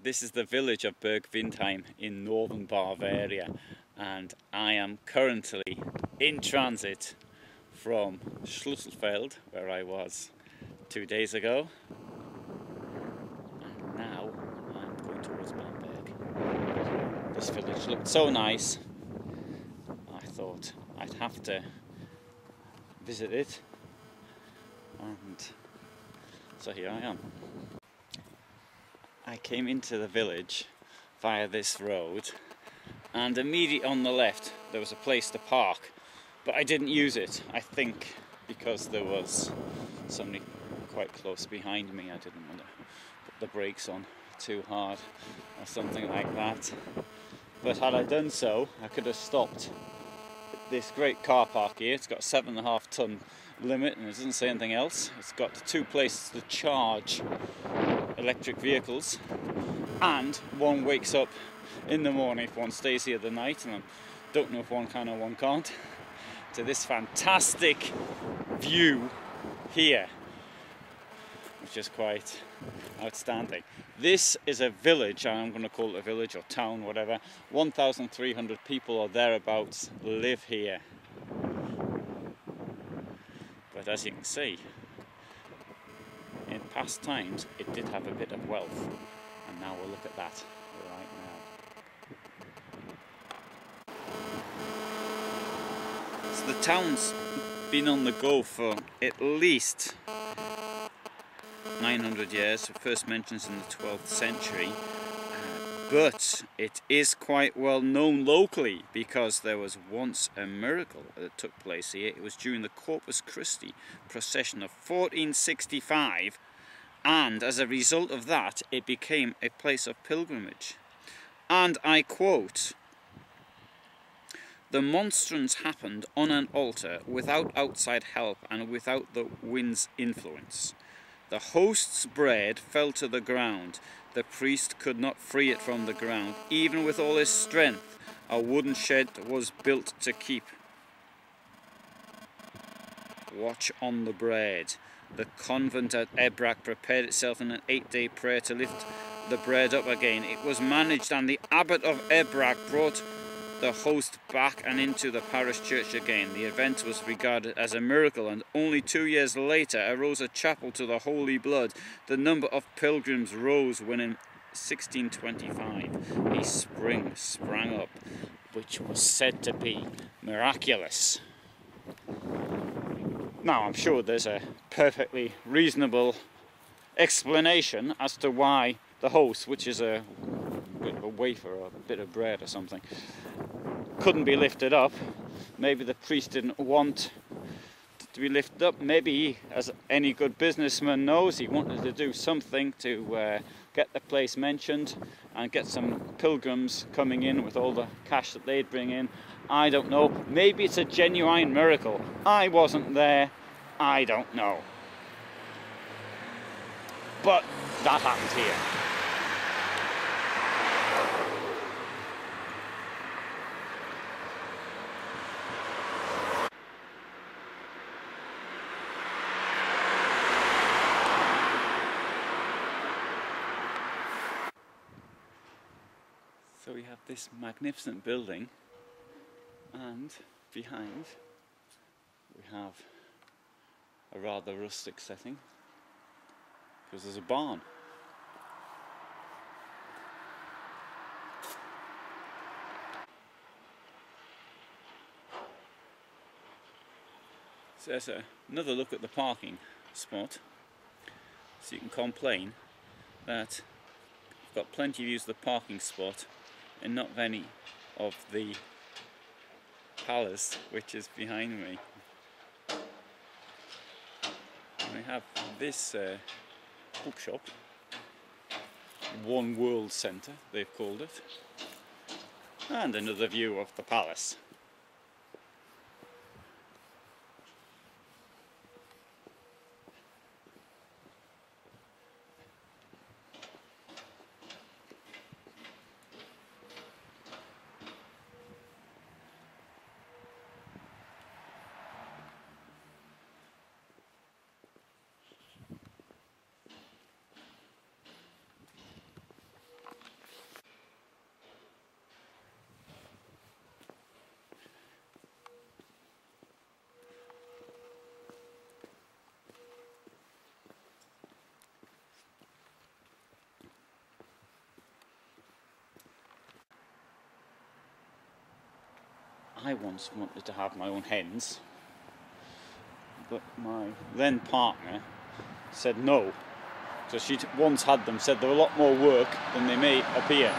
This is the village of Burgwindheim in northern Bavaria, and I am currently in transit from Schlüsselfeld, where I was 2 days ago, and now I'm going towards Bamberg. This village looked so nice, I thought I'd have to visit it, and so here I am. I came into the village via this road, and immediately on the left there was a place to park, but I didn't use it. I think because there was somebody quite close behind me. I didn't want to put the brakes on too hard or something like that. But had I done so, I could have stopped at this great car park here. It's got a 7.5 ton limit and it doesn't say anything else. It's got 2 places to charge electric vehicles, and one wakes up in the morning if one stays here the night, and I don't know if one can or one can't, to this fantastic view here, which is quite outstanding. This is a village, I'm going to call it a village or town, whatever. 1,300 people or thereabouts live here. But as you can see, in past times it did have a bit of wealth, and now we'll look at that right now. So the town's been on the go for at least 900 years, first mentions in the 12th century, but it is quite well known locally because there was once a miracle that took place here. It was during the Corpus Christi procession of 1465, and as a result of that it became a place of pilgrimage. And I quote, "The monstrance happened on an altar without outside help and without the wind's influence. The host's bread fell to the ground. The priest could not free it from the ground. Even with all his strength, a wooden shed was built to keep watch on the bread. The convent at Ebrach prepared itself in an 8-day prayer to lift the bread up again. It was managed, and the abbot of Ebrach brought the host back and into the parish church again. The event was regarded as a miracle, and only 2 years later arose a chapel to the Holy Blood. The number of pilgrims rose when in 1625 a spring sprang up, which was said to be miraculous." Now I'm sure there's a perfectly reasonable explanation as to why the host, which is a bit of a wafer or a bit of bread or something, couldn't be lifted up. Maybe the priest didn't want to be lifted up. Maybe he, as any good businessman knows, he wanted to do something to get the place mentioned and get some pilgrims coming in with all the cash that they'd bring in. I don't know. Maybe it's a genuine miracle. I wasn't there. I don't know. But that happened here. So we have this magnificent building, and behind we have a rather rustic setting because there's a barn. So there's another look at the parking spot, so you can complain that you've got plenty of use of the parking spot and not many of the palace, which is behind me. And we have this bookshop, One World Centre they've called it, and another view of the palace. I once wanted to have my own hens, but my then partner said no. So she once had them, said they're a lot more work than they may appear.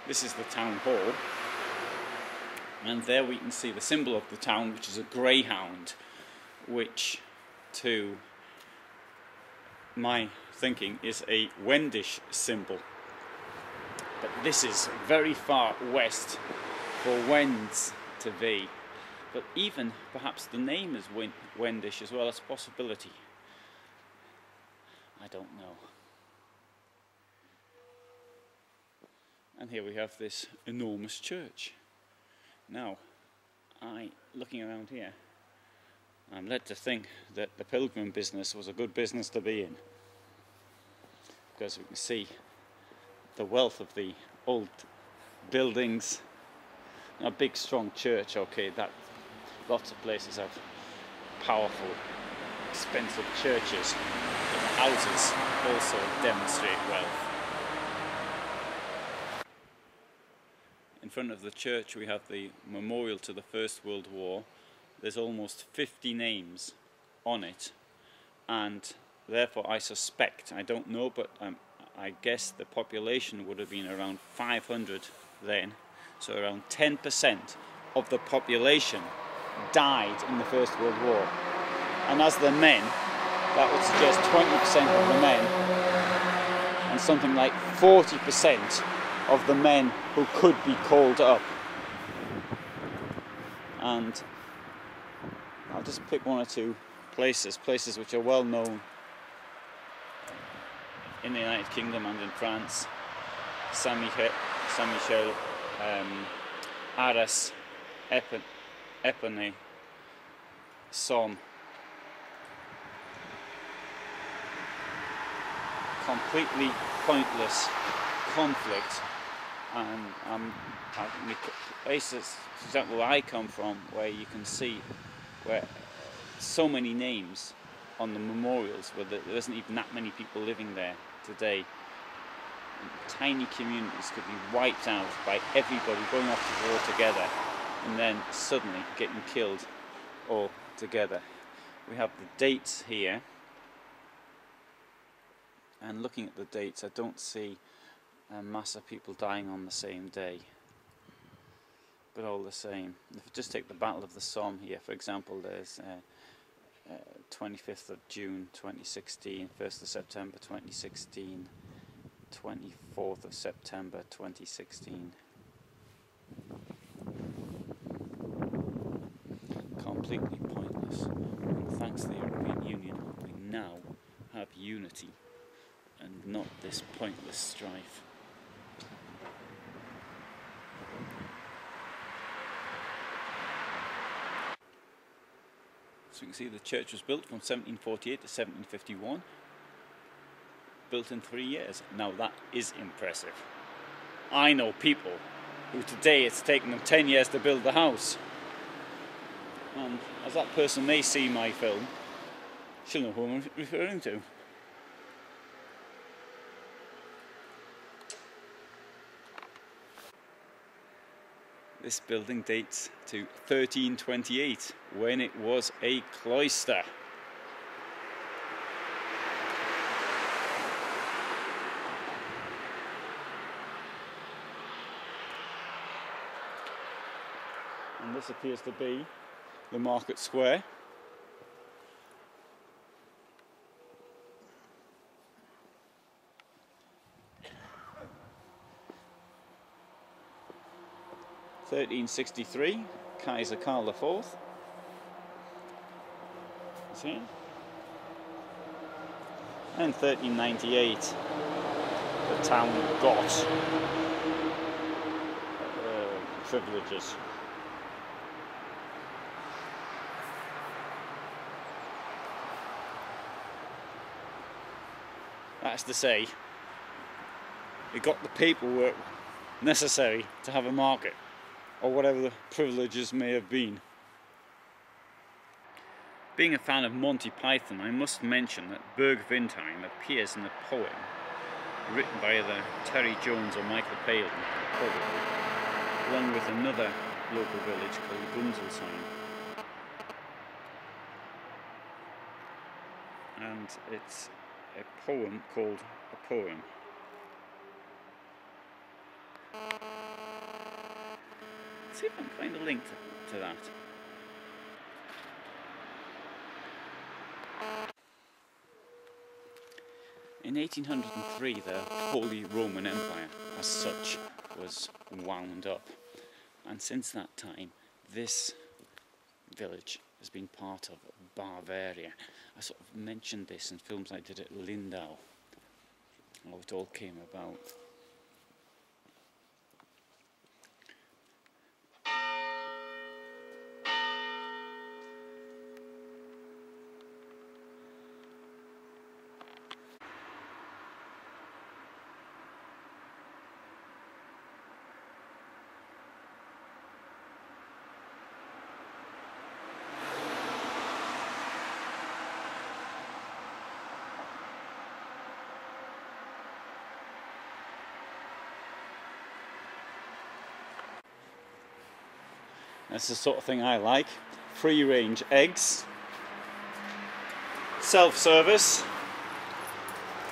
This is the town hall, and there we can see the symbol of the town, which is a greyhound, which to my thinking is a Wendish symbol. But this is very far west for Wends to be. But even perhaps the name is Wendish as well as a possibility. I don't know. And here we have this enormous church. Now, looking around here, I'm led to think that the pilgrim business was a good business to be in, because we can see the wealth of the old buildings. A big strong church, okay, that lots of places have powerful, expensive churches, but the houses also demonstrate wealth. In front of the church we have the memorial to the First World War. There's almost 50 names on it, and therefore I suspect, I don't know, but I guess the population would have been around 500 then, so around 10% of the population died in the First World War. And as the men, that would suggest 20% of the men and something like 40% of the men who could be called up. And I'll just pick one or two places which are well known in the United Kingdom and in France. Saint-Michel, Arras, Épernay, Somme. Completely pointless conflict. And places, for example, where I come from, where you can see where so many names on the memorials, where there isn't even that many people living there today. Tiny communities could be wiped out by everybody going off to war together and then suddenly getting killed all together. We have the dates here, and looking at the dates, I don't see a mass of people dying on the same day, but all the same. If we just take the Battle of the Somme here, for example, there's 25th of June 2016, 1st of September 2016, 24th of September 2016. Completely pointless. And thanks to the European Union, we now have unity and not this pointless strife. So you can see the church was built from 1748 to 1751. Built in 3 years. Now that is impressive. I know people who today it's taken them 10 years to build the house. And as that person may see my film, she'll know who I'm referring to. This building dates to 1328, when it was a cloister. And this appears to be the market square. (1363), Kaiser Karl IV. See? And 1398, the town got privileges. That's to say, it got the paperwork necessary to have a market, or whatever the privileges may have been. Being a fan of Monty Python, I must mention that Burgwindheim appears in a poem written by either Terry Jones or Michael Palin, probably, along with another local village called Gunzelsheim. And it's a poem called A Poem. Let's see if I can find a link to that. In 1803, the Holy Roman Empire, as such, was wound up, and since that time, this village has been part of Bavaria. I sort of mentioned this in films I did at Lindau, how it all came about. That's the sort of thing I like. Free range eggs. Self-service.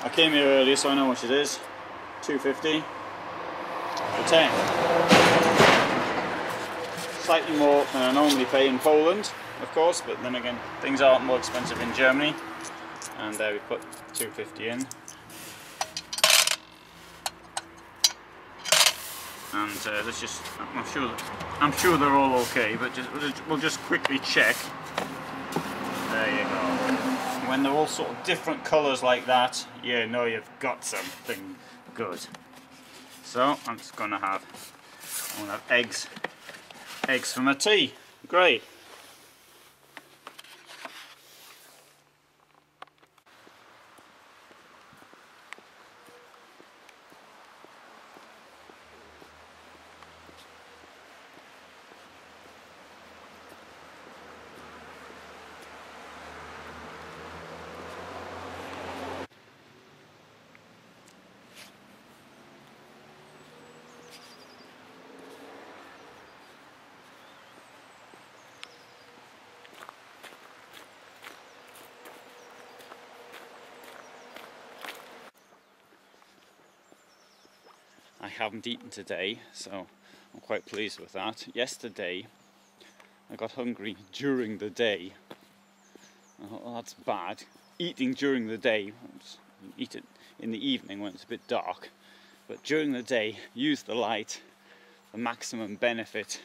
I came here earlier so I know what it is. $2.50 for 10. Slightly more than I normally pay in Poland, of course, but then again, things aren't more expensive in Germany. And there we put $2.50 in. And let's just, I'm sure they're all okay, but we'll just quickly check. There you go. When they're all sort of different colours like that, you know you've got something good. So I'm just gonna have eggs for my tea. Great. I haven't eaten today, so I'm quite pleased with that. Yesterday I got hungry during the day. I thought, well, that's bad. Eating during the day, eat it in the evening when it's a bit dark, but during the day, use the light for maximum benefit.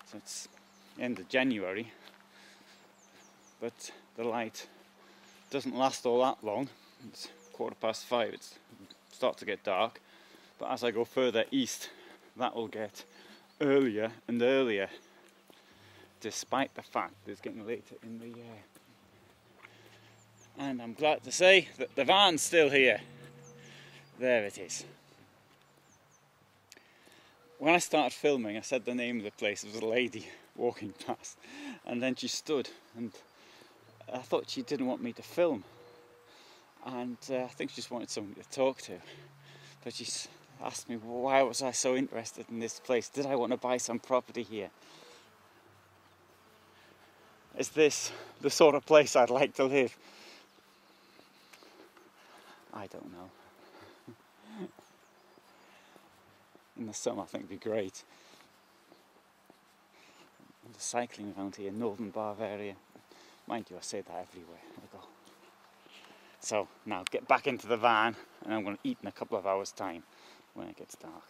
So it's end of January, but the light doesn't last all that long. It's 5:15, it's starts to get dark. But as I go further east, that will get earlier and earlier, despite the fact that it's getting later in the year. And I'm glad to say that the van's still here. There it is. When I started filming, I said the name of the place. There was a lady walking past, and then she stood, and I thought she didn't want me to film. And I think she just wanted somebody to talk to. But she asked me, why was I so interested in this place? Did I want to buy some property here? Is this the sort of place I'd like to live? I don't know. In the summer I think it'd be great. And the cycling around here in northern Bavaria. Mind you, I say that everywhere I go. So now get back into the van, and I'm going to eat in a couple of hours' time when it gets dark.